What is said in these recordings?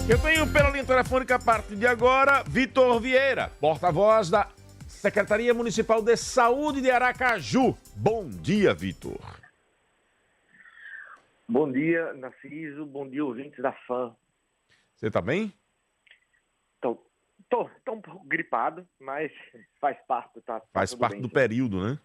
Eu tenho pela linha telefônica a partir de agora Vitor Vieira, porta-voz da Secretaria Municipal de Saúde de Aracaju. Bom dia, Vitor. Bom dia, Narciso. Bom dia, ouvintes da FAM. Você tá bem? Tô um pouco gripado, mas faz parte, tá? Faz parte bem, do sim. período, né?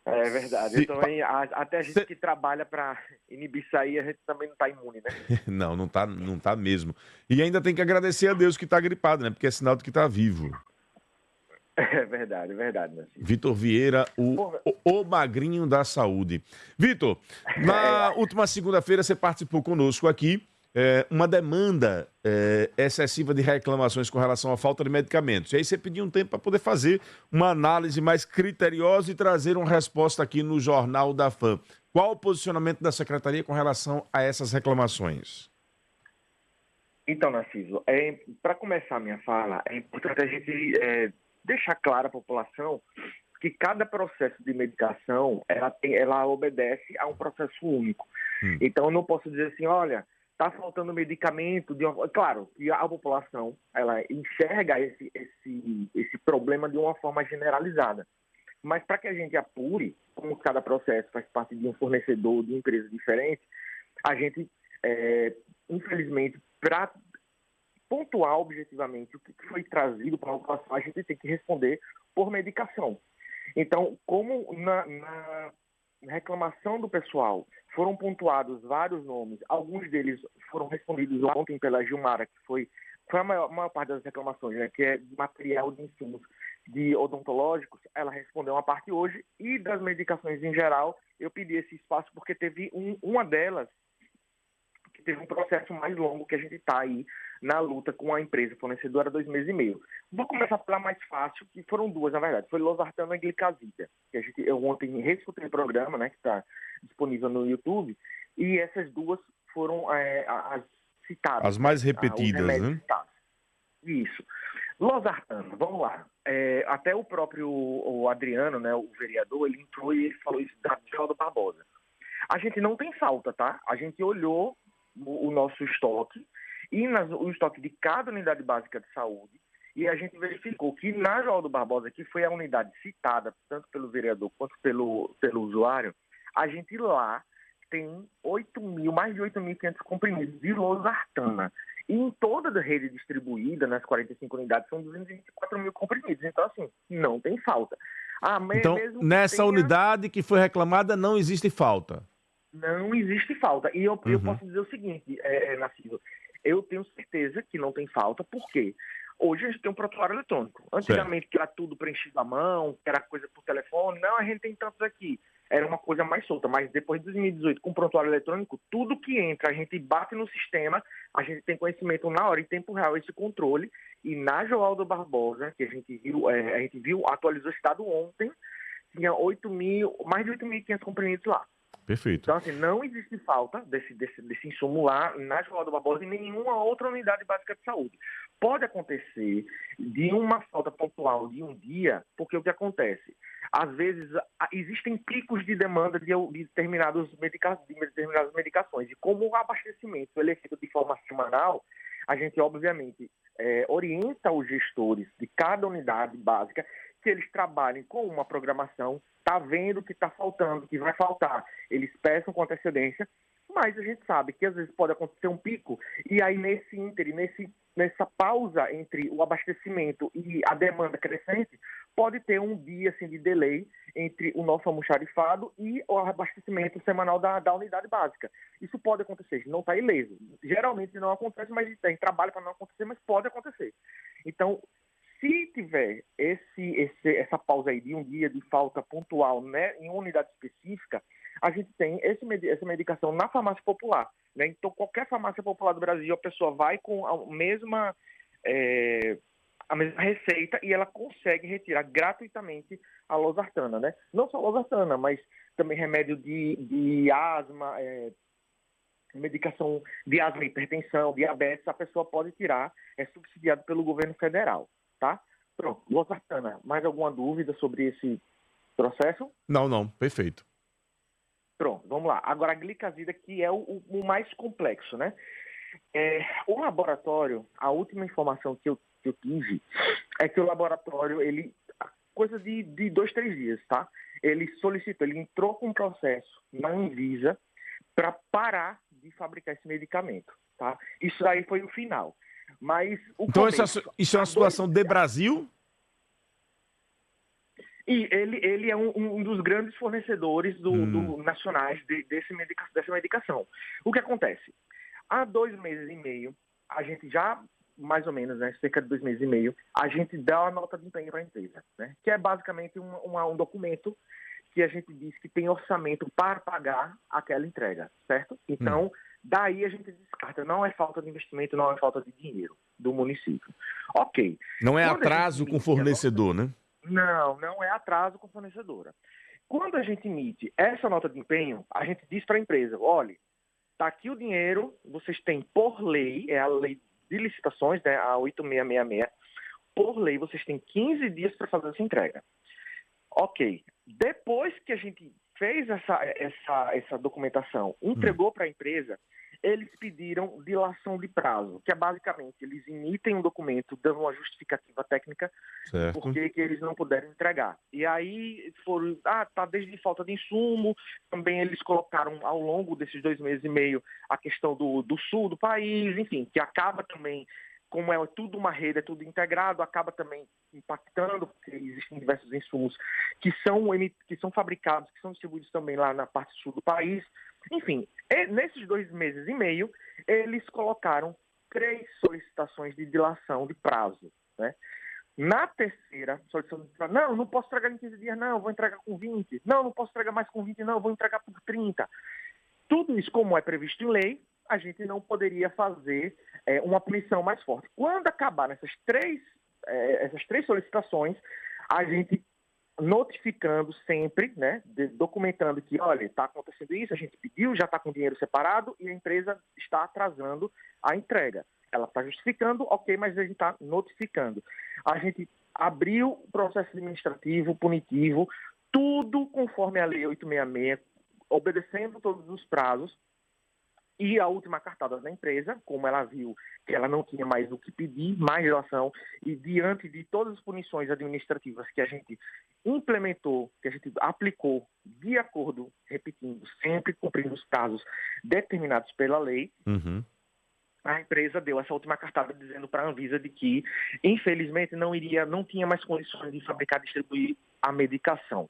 É verdade. Eu também, até a gente que trabalha para inibir isso aí, a gente também não tá imune, né? Não tá mesmo. E ainda tem que agradecer a Deus que tá gripado, né? Porque é sinal de que tá vivo. É verdade, Narciso. Vitor Vieira, o magrinho da saúde. Vitor, na última segunda-feira você participou conosco aqui, uma demanda excessiva de reclamações com relação à falta de medicamentos. E aí você pediu um tempo para poder fazer uma análise mais criteriosa e trazer uma resposta aqui no Jornal da FAM. Qual o posicionamento da Secretaria com relação a essas reclamações? Então, Narciso, para começar a minha fala, é importante a gente deixar claro à população que cada processo de medicação, ela obedece a um processo único. Então, eu não posso dizer assim, olha, está faltando medicamento. Claro, que a população ela enxerga esse problema de uma forma generalizada. Mas para que a gente apure, como cada processo faz parte de um fornecedor, de empresa diferente, a gente, infelizmente, para pontuar objetivamente o que foi trazido para a população, a gente tem que responder por medicação. Então, como na reclamação do pessoal foram pontuados vários nomes, alguns deles foram respondidos ontem pela Gilmara, que foi a maior parte das reclamações, né, que é de material de insumos de odontológicos, ela respondeu uma parte hoje, e das medicações em geral, eu pedi esse espaço porque teve uma delas que teve um processo mais longo que a gente está aí na luta com a empresa fornecedora há 2 meses e meio. Vou começar pela mais fácil, que foram duas, na verdade. Foi losartana e glicazida. Eu ontem reescutei o programa, né, que está disponível no YouTube, e essas duas foram as citadas. As mais repetidas, né? Citados. Isso. Losartana, vamos lá. Até o próprio Adriano, né, o vereador, ele entrou e ele falou isso da Geraldo Barbosa. A gente não tem falta, tá? A gente olhou o nosso estoque e o estoque de cada unidade básica de saúde, e a gente verificou que na Geraldo Barbosa, que foi a unidade citada, tanto pelo vereador quanto pelo usuário, a gente lá tem mais de 8.500 comprimidos de losartana. E em toda a rede distribuída, nas 45 unidades, são 224 mil comprimidos. Então, assim, não tem falta. Então, nessa unidade que foi reclamada, não existe falta? Não existe falta. E eu posso dizer o seguinte, Narciso, eu tenho certeza que não tem falta, porque hoje a gente tem um prontuário eletrônico. Antigamente, que era tudo preenchido à mão, que era coisa por telefone. Não, a gente tem tantos aqui. Era uma coisa mais solta. Mas depois de 2018, com o prontuário eletrônico, tudo que entra, a gente bate no sistema, a gente tem conhecimento na hora, em tempo real, esse controle. E na Geraldo Barbosa, que a gente viu, atualizou esse dado ontem, tinha mais de 8.500 comprimidos lá. Perfeito. Então, assim, não existe falta desse insumo lá na Geraldo Barbosa em nenhuma outra unidade básica de saúde. Pode acontecer de uma falta pontual de um dia, porque o que acontece? Às vezes, existem picos de demanda de determinadas medicações. E como o abastecimento ele é feito de forma semanal, a gente, obviamente, orienta os gestores de cada unidade básica que eles trabalhem com uma programação, está vendo que está faltando, que vai faltar, eles peçam com antecedência, mas a gente sabe que às vezes pode acontecer um pico, e aí nessa pausa entre o abastecimento e a demanda crescente, pode ter um dia assim, de delay entre o nosso almoxarifado e o abastecimento semanal da unidade básica. Isso pode acontecer, não está ileso. Geralmente não acontece, mas a gente trabalha para não acontecer, mas pode acontecer. Então, se tiver essa pausa aí de um dia de falta pontual, né, em uma unidade específica, a gente tem essa medicação na farmácia popular, né? Então, qualquer farmácia popular do Brasil, a pessoa vai com a mesma receita e ela consegue retirar gratuitamente a losartana, né? Não só losartana, mas também remédio de asma, medicação de asma e hipertensão, diabetes, a pessoa pode tirar, é subsidiado pelo governo federal. Tá? Pronto, losartana. Mais alguma dúvida sobre esse processo? Não, perfeito. Pronto, vamos lá. Agora a glicazida, que é o mais complexo, né? O laboratório, a última informação que eu tive é que o laboratório, coisa de 2, 3 dias, tá? Ele entrou com um processo na Anvisa para parar de fabricar esse medicamento, tá? Isso aí foi o final. Mas então isso é uma situação de Brasil? E ele é um dos grandes fornecedores nacionais dessa medicação. O que acontece? Há 2 meses e meio, a gente já, mais ou menos, né, cerca de 2 meses e meio, a gente dá uma nota de empenho para a empresa, né, que é basicamente um documento que a gente diz que tem orçamento para pagar aquela entrega, certo? Então, daí a gente descarta. Não é falta de investimento, não é falta de dinheiro do município. Ok. Não é atraso com o fornecedor, né? Não é atraso com a fornecedora. Quando a gente emite essa nota de empenho, a gente diz para a empresa, olha, está aqui o dinheiro, vocês têm por lei, é a lei de licitações, né, a 8666, por lei vocês têm 15 dias para fazer essa entrega. Ok. Depois que a gente fez essa documentação, entregou para a empresa, eles pediram dilação de prazo, que é basicamente, eles emitem um documento dando uma justificativa técnica porque eles não puderam entregar. E aí foram, tá desde falta de insumo, também eles colocaram ao longo desses 2 meses e meio a questão do sul do país, enfim, que acaba também, como é tudo uma rede, é tudo integrado, acaba também impactando, porque existem diversos insumos que são fabricados, que são distribuídos também lá na parte sul do país. Enfim, nesses 2 meses e meio, eles colocaram 3 solicitações de dilação de prazo, né? Na terceira solicitação de prazo, não posso entregar em 15 dias, não, vou entregar com 20. Não posso entregar mais com 20, não, vou entregar por 30. Tudo isso, como é previsto em lei, a gente não poderia fazer uma punição mais forte. Quando acabar essas três solicitações, a gente notificando sempre, né, documentando que, olha, está acontecendo isso, a gente pediu, já está com dinheiro separado e a empresa está atrasando a entrega. Ela está justificando, ok, mas a gente está notificando. A gente abriu o processo administrativo, punitivo, tudo conforme a Lei 866, obedecendo todos os prazos. E a última cartada da empresa, como ela viu que ela não tinha mais o que pedir, mais relação, e diante de todas as punições administrativas que a gente implementou, que a gente aplicou de acordo, repetindo, sempre cumprindo os prazos determinados pela lei, a empresa deu essa última cartada dizendo para a Anvisa de que, infelizmente, não tinha mais condições de fabricar e distribuir a medicação.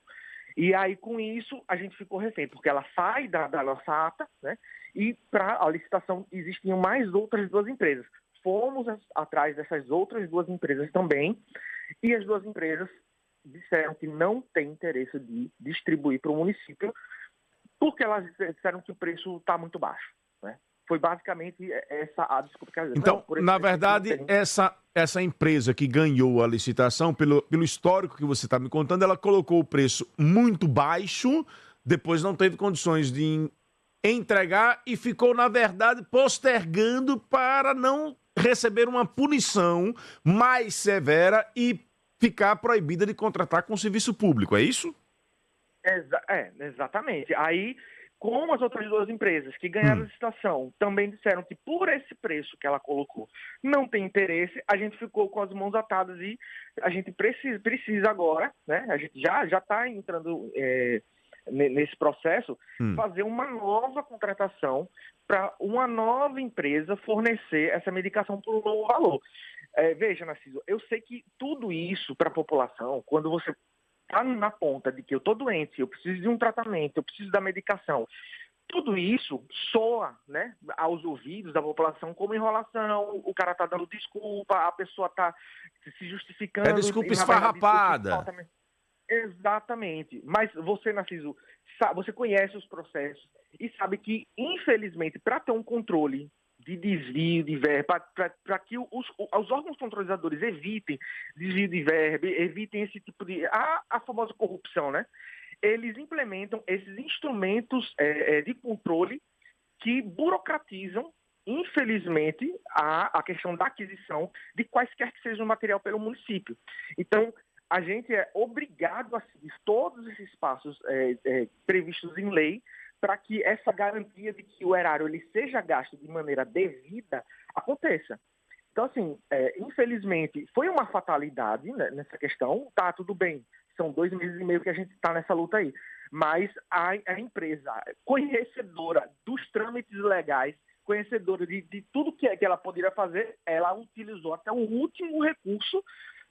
E aí, com isso, a gente ficou refém, porque ela sai da nossa ata, né? E para a licitação existiam mais outras 2 empresas. Fomos atrás dessas outras 2 empresas também, e as 2 empresas disseram que não têm interesse de distribuir para o município, porque elas disseram que o preço está muito baixo, né? Foi basicamente essa a desculpa que elas Então, na verdade, essa empresa que ganhou a licitação, pelo histórico que você está me contando, ela colocou o preço muito baixo, depois não teve condições de entregar e ficou, na verdade, postergando para não receber uma punição mais severa e ficar proibida de contratar com serviço público, é isso? Exatamente. Aí, como as outras 2 empresas que ganharam a licitação também disseram que por esse preço que ela colocou não tem interesse, a gente ficou com as mãos atadas e a gente precisa agora, né? A gente já está entrando nesse processo, fazer uma nova contratação para uma nova empresa fornecer essa medicação por um novo valor. Veja, Narciso, eu sei que tudo isso para a população, quando você está na ponta de que eu estou doente, eu preciso de um tratamento, eu preciso da medicação, tudo isso soa, né, aos ouvidos da população como enrolação, o cara está dando desculpa, a pessoa está se justificando. É desculpa esfarrapada. Exatamente. Mas você, Narciso, você conhece os processos e sabe que, infelizmente, para ter um controle de desvio de verba, para que os órgãos controladores evitem desvio de verba, evitem esse tipo de... A famosa corrupção, né? Eles implementam esses instrumentos de controle que burocratizam, infelizmente, a questão da aquisição de quaisquer que seja o material pelo município. Então, a gente é obrigado a seguir todos esses passos previstos em lei para que essa garantia de que o erário ele seja gasto de maneira devida aconteça. Então, assim, infelizmente, foi uma fatalidade, né, nessa questão. Tá, tudo bem, são 2 meses e meio que a gente está nessa luta aí. Mas a empresa, conhecedora dos trâmites legais, conhecedora de tudo que ela poderia fazer, ela utilizou até o último recurso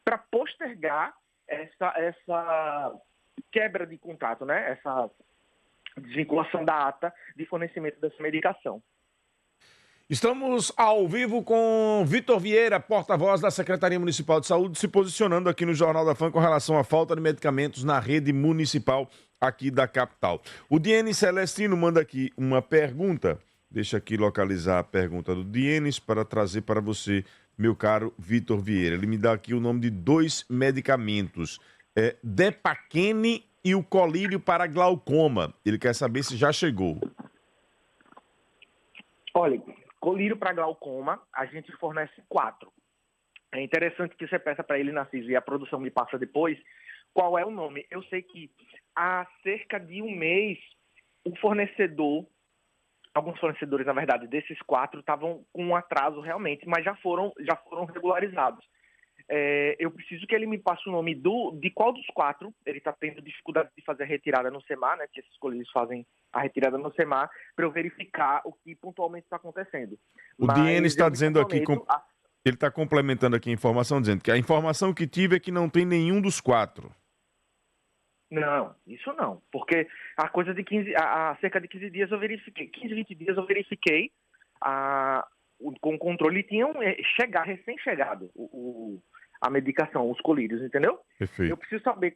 para postergar essa quebra de contrato, né? Essa desvinculação da ata de fornecimento dessa medicação. Estamos ao vivo com Vitor Vieira, porta-voz da Secretaria Municipal de Saúde, se posicionando aqui no Jornal da Fã com relação à falta de medicamentos na rede municipal aqui da capital. O Dienes Celestino manda aqui uma pergunta. Deixa aqui localizar a pergunta do Dienes para trazer para você, meu caro Vitor Vieira. Ele me dá aqui o nome de 2 medicamentos, Depaquene e o colírio para glaucoma. Ele quer saber se já chegou. Olha, colírio para glaucoma, a gente fornece 4. É interessante que você peça para ele, Narciso, e a produção me passa depois, qual é o nome. Eu sei que há cerca de um mês, o fornecedor, alguns fornecedores, na verdade, desses 4, estavam com um atraso realmente, mas já foram regularizados. Eu preciso que ele me passe o nome de qual dos 4 ele está tendo dificuldade de fazer a retirada no SEMAR, né? Que esses colírios fazem a retirada no SEMAR, para eu verificar o que pontualmente está acontecendo. O Dienes está dizendo aqui, ele está complementando aqui a informação, dizendo que a informação que tive é que não tem nenhum dos 4. Não, isso não, porque há cerca de 15 dias eu verifiquei, 15, 20 dias eu verifiquei com o controle, tinham recém-chegado a medicação, os colírios, entendeu? Perfeito. Eu preciso saber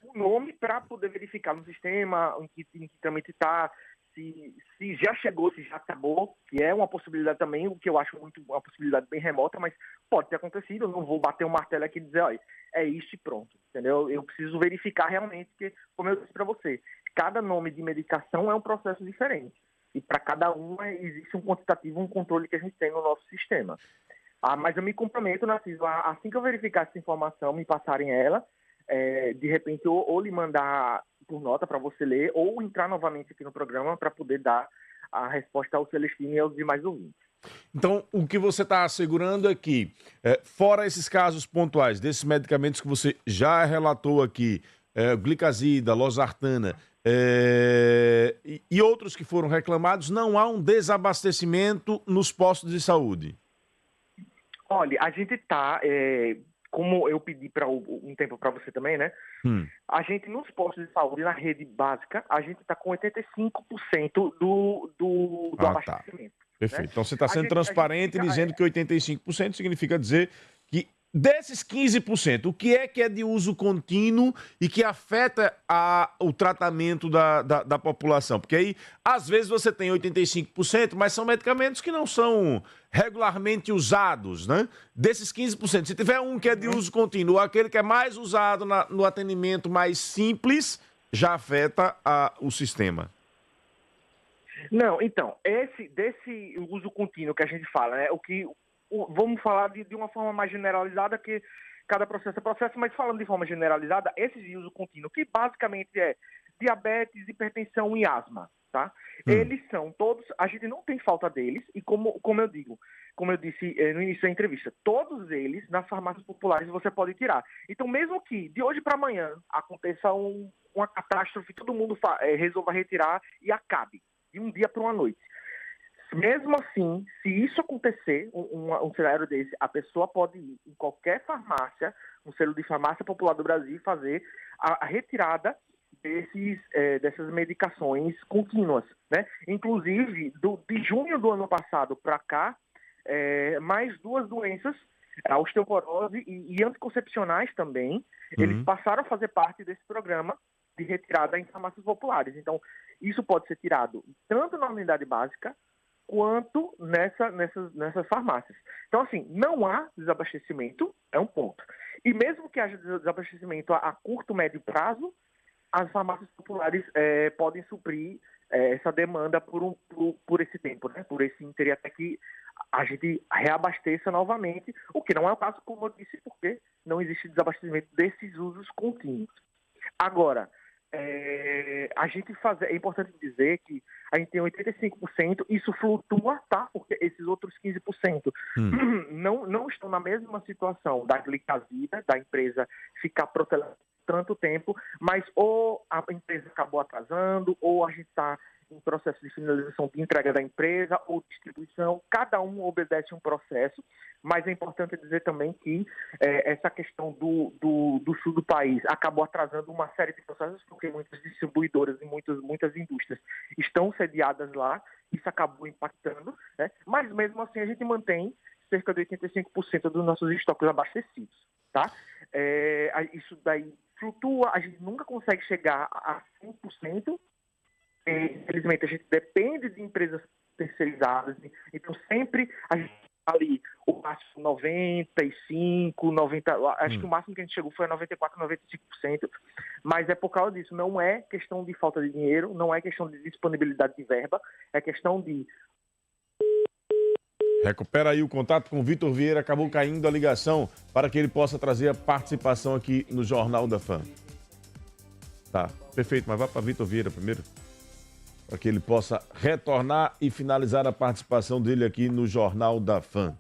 o nome para poder verificar no sistema, em que trâmite está, se já chegou, se já acabou, que é uma possibilidade também, o que eu acho uma possibilidade bem remota, mas pode ter acontecido, eu não vou bater o martelo aqui e dizer, olha, é isso e pronto, entendeu? Eu preciso verificar realmente, porque, como eu disse para você, cada nome de medicação é um processo diferente. E para cada uma existe um quantitativo, um controle que a gente tem no nosso sistema. Mas eu me comprometo, Narciso, assim que eu verificar essa informação, me passarem ela, de repente ou lhe mandar por nota para você ler, ou entrar novamente aqui no programa para poder dar a resposta ao Celestino e aos demais ouvintes. Então, o que você está assegurando é que, fora esses casos pontuais, desses medicamentos que você já relatou aqui, glicazida, losartana, e outros que foram reclamados, não há um desabastecimento nos postos de saúde? Olha, a gente está, como eu pedi um tempo para você também, né? A gente, nos postos de saúde, na rede básica, a gente está com 85% do abastecimento. Tá. Perfeito. Né? Então você está sendo transparente dizendo que 85% significa dizer que desses 15%, o que é de uso contínuo e que afeta o tratamento da população? Porque aí, às vezes, você tem 85%, mas são medicamentos que não são regularmente usados, né? Desses 15%, se tiver um que é de uso contínuo, aquele que é mais usado no atendimento mais simples, já afeta o sistema. Não, então, desse uso contínuo que a gente fala, né? Vamos falar de uma forma mais generalizada, que cada processo é processo, mas falando de forma generalizada, esse de uso contínuo, que basicamente é diabetes, hipertensão e asma, tá? Eles são todos, a gente não tem falta deles, e como eu disse no início da entrevista, todos eles, nas farmácias populares, você pode tirar. Então, mesmo que de hoje para amanhã aconteça uma catástrofe, todo mundo resolva retirar e acabe, de um dia para uma noite. Mesmo assim, se isso acontecer, um cenário desse, a pessoa pode ir em qualquer farmácia, um selo de farmácia popular do Brasil, fazer a retirada dessas medicações contínuas, né? Inclusive, de junho do ano passado para cá, mais 2 doenças, a osteoporose e anticoncepcionais também, eles passaram a fazer parte desse programa de retirada em farmácias populares. Então, isso pode ser tirado tanto na unidade básica quanto nessas farmácias. Então, assim, não há desabastecimento, é um ponto. E mesmo que haja desabastecimento a curto, médio prazo, as farmácias populares podem suprir essa demanda por esse tempo, né? Por esse ínter, até que a gente reabasteça novamente, o que não é o caso, como eu disse, porque não existe desabastecimento desses usos contínuos. Agora, a gente fazer, é importante dizer que a gente tem 85%, isso flutua, tá? Porque esses outros 15% não estão na mesma situação da glicazida, da empresa ficar protelando tanto tempo, mas ou a empresa acabou atrasando, ou a gente está em processo de finalização de entrega da empresa ou distribuição, cada um obedece um processo, mas é importante dizer também que essa questão do sul do país acabou atrasando uma série de processos, porque muitas distribuidoras e muitas indústrias estão sediadas lá, isso acabou impactando, né? Mas mesmo assim a gente mantém cerca de 85% dos nossos estoques abastecidos, tá? Isso daí flutua, a gente nunca consegue chegar a 100%. Infelizmente, a gente depende de empresas terceirizadas, então sempre a gente ali o máximo 95, 90, acho que o máximo que a gente chegou foi a 94, 95%, mas é por causa disso, não é questão de falta de dinheiro, não é questão de disponibilidade de verba, é questão de... Recupera aí o contato com o Vitor Vieira, acabou caindo a ligação para que ele possa trazer a participação aqui no Jornal da Fã. Tá, perfeito, mas vá para Vitor Vieira primeiro, para que ele possa retornar e finalizar a participação dele aqui no Jornal da Fã.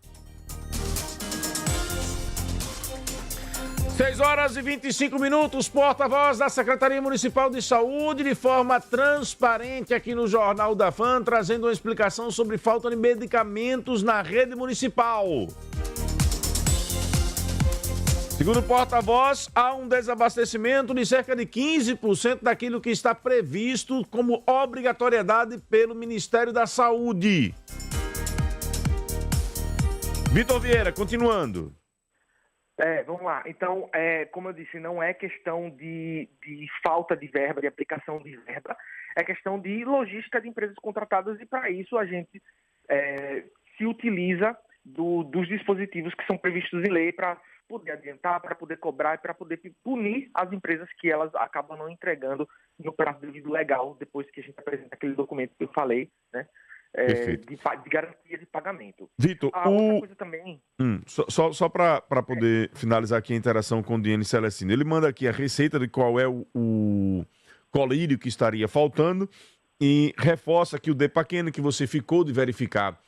6h25, porta-voz da Secretaria Municipal de Saúde, de forma transparente aqui no Jornal da Fã, trazendo uma explicação sobre falta de medicamentos na rede municipal. Segundo o porta-voz, há um desabastecimento de cerca de 15% daquilo que está previsto como obrigatoriedade pelo Ministério da Saúde. Vitor Vieira, continuando. Vamos lá. Então, como eu disse, não é questão de falta de verba, de aplicação de verba, é questão de logística de empresas contratadas e, para isso, a gente se utiliza dos dispositivos que são previstos em lei para poder adiantar, para poder cobrar e para poder punir as empresas que elas acabam não entregando no prazo devido legal, depois que a gente apresenta aquele documento que eu falei, né? De garantia de pagamento. Vitor, outra coisa também... Só para poder finalizar aqui a interação com o Diene Celestino, ele manda aqui a receita de qual é o colírio que estaria faltando e reforça que o Depaqueno que você ficou de verificar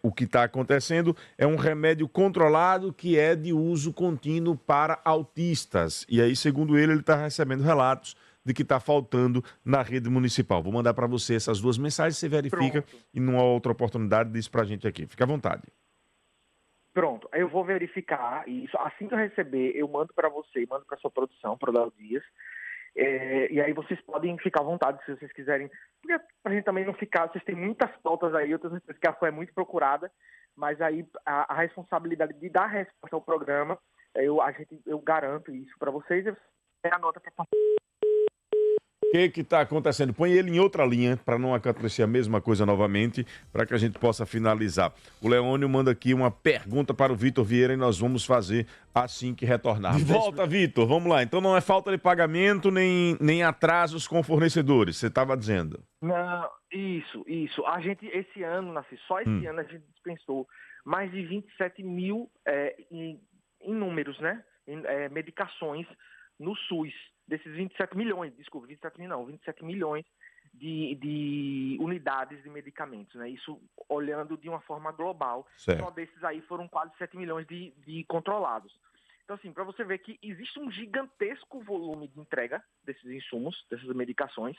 o que está acontecendo é um remédio controlado que é de uso contínuo para autistas. E aí, segundo ele está recebendo relatos de que está faltando na rede municipal. Vou mandar para você essas duas mensagens, você verifica. Pronto. E numa outra oportunidade diz para a gente aqui. Fica à vontade. Pronto, eu vou verificar isso. Assim que eu receber, eu mando para você, mando para sua produção, para o Léo Dias. E aí vocês podem ficar à vontade se vocês quiserem. Porque para a gente também não ficar, vocês têm muitas pautas aí, eu tenho certeza que a FA é muito procurada, mas aí a responsabilidade de dar resposta ao programa, eu garanto isso para vocês. Eu a nota para passar. O que está acontecendo? Põe ele em outra linha para não acontecer a mesma coisa novamente, para que a gente possa finalizar. O Leônio manda aqui uma pergunta para o Vitor Vieira e nós vamos fazer assim que retornar. De volta, Vitor. Vamos lá. Então não é falta de pagamento nem atrasos com fornecedores, você estava dizendo. Não, isso. A gente, esse ano, só esse ano a gente dispensou mais de 27 mil em números, né? Medicações no SUS. Desses 27 milhões de unidades de medicamentos, né? Isso olhando de uma forma global. Certo. Só desses aí foram quase 7 milhões de controlados. Então, assim, para você ver que existe um gigantesco volume de entrega desses insumos, dessas medicações,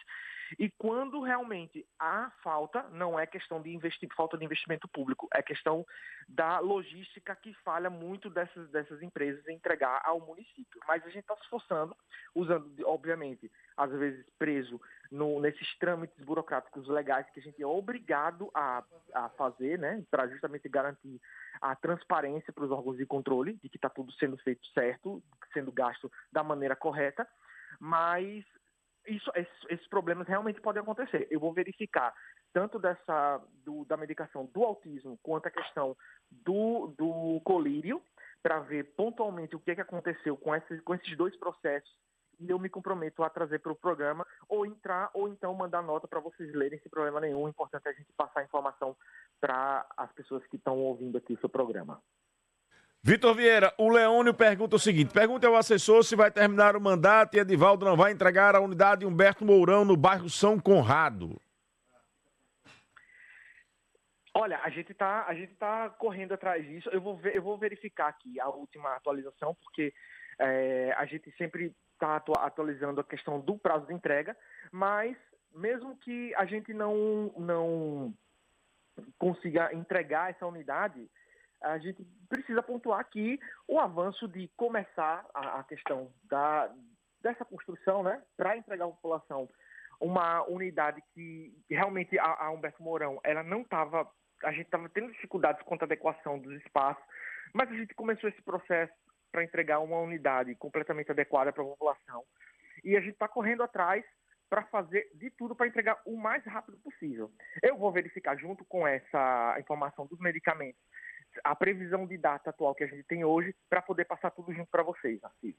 e quando realmente há falta, não é questão de falta de investimento público, é questão da logística que falha muito dessas empresas em entregar ao município. Mas a gente está se esforçando, usando, obviamente, às vezes preso nesses trâmites burocráticos legais que a gente é obrigado a fazer, né, para justamente garantir a transparência para os órgãos de controle, de que está tudo sendo feito certo, sendo gasto da maneira correta, mas esses problemas realmente podem acontecer. Eu vou verificar tanto da medicação do autismo quanto a questão do colírio, para ver pontualmente o que aconteceu com esses dois processos, e eu me comprometo a trazer para o programa, ou então mandar nota para vocês lerem sem problema nenhum. O importante é a gente passar a informação para as pessoas que estão ouvindo aqui o seu programa. Vitor Vieira, o Leônio pergunta o seguinte: pergunta ao assessor se vai terminar o mandato e Edivaldo não vai entregar a unidade Humberto Mourão no bairro São Conrado. Olha, a gente tá correndo atrás disso. Eu vou verificar aqui a última atualização, porque a gente sempre está atualizando a questão do prazo de entrega, mas mesmo que a gente não consiga entregar essa unidade, a gente precisa pontuar aqui o avanço de começar a questão dessa construção, né, para entregar à população uma unidade que realmente a Humberto Mourão, ela não estava, a gente estava tendo dificuldades quanto à adequação dos espaços, mas a gente começou esse processo para entregar uma unidade completamente adequada para a população. E a gente está correndo atrás para fazer de tudo para entregar o mais rápido possível. Eu vou verificar, junto com essa informação dos medicamentos, a previsão de data atual que a gente tem hoje, para poder passar tudo junto para vocês, Narciso.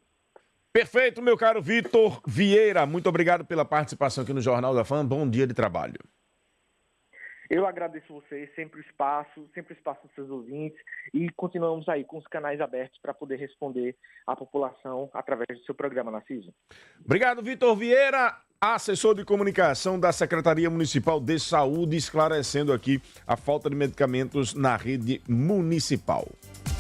Perfeito, meu caro Vitor Vieira. Muito obrigado pela participação aqui no Jornal da Fama. Bom dia de trabalho. Eu agradeço vocês, sempre o espaço dos seus ouvintes, e continuamos aí com os canais abertos para poder responder à população através do seu programa, Narciso. Obrigado, Vitor Vieira, assessor de comunicação da Secretaria Municipal de Saúde, esclarecendo aqui a falta de medicamentos na rede municipal.